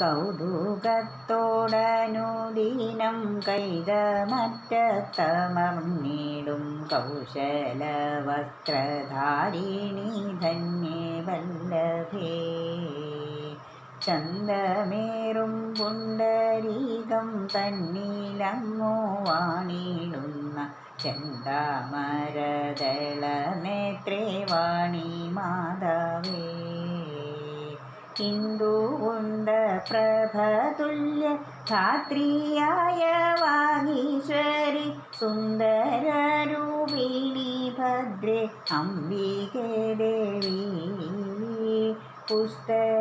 കൗതുകത്തോടനുദീനം കൈതമറ്റത്തമർന്നിടും കൗശലവസ്ത്രധാരിണി ധന്യേ വല്ലഭേ. ചന്തമേറും പുണ്ടരീകം തന്നിലങ്ങോ വാണിടുന്ന ചെന്താമരദളനേത്രേ വാണി മാധവേ. ഇന്ദുകുന്ദ പ്രഭതുല്യ ധാത്രിയായ വാഗീശ്വരി സുന്ദരരൂപിണി ഭദ്രേ അംബികേ ദേവി. പുസ്തകധാരിണി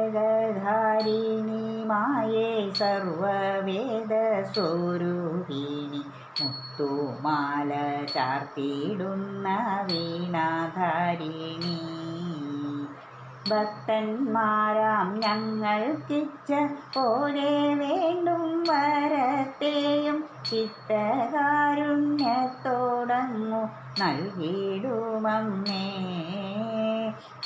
മായേ സർവവേദസ്വരൂപിണി മുത്തുമാല ചാർത്തിയിടുന്ന വീണാധാരിണി. ഭക്തന്മാരാം ഞങ്ങൾക്കിച്ഛ പോലെ വേണ്ടും വരത്തെയും ചിത്തകാരുണ്യത്തോടങ്ങു നൽകിയിടുമമ്മേ.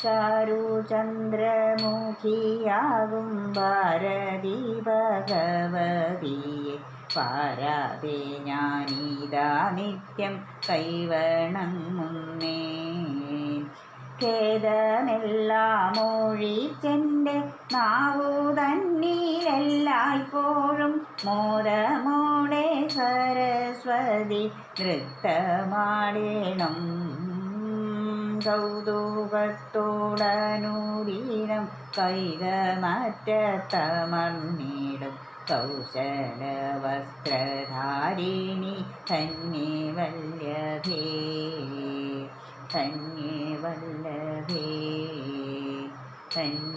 ചാരുചന്ദ്രമുഖിയാകും ഭാരതി ഭഗവതിയെ പാരാതെ ഞാനിതാ നിത്യം കൈവണങ്ങുന്നേ. ഖേദമെല്ലാം ഒഴിച്ചെൻ്റെ നാവു തന്നിലെല്ലായ്പ്പോഴും മോദമോടെ സരസ്വതി നൃത്തമാടേണം. കൗതുകത്തോടനുദീനം കൈതമറ്റത്തമർന്നിടും കൗശലവസ്ത്രധാരിണി ധന്യേ വല്ലഭേ. ധന്യേ വല്ലഭേ. ധന്യേ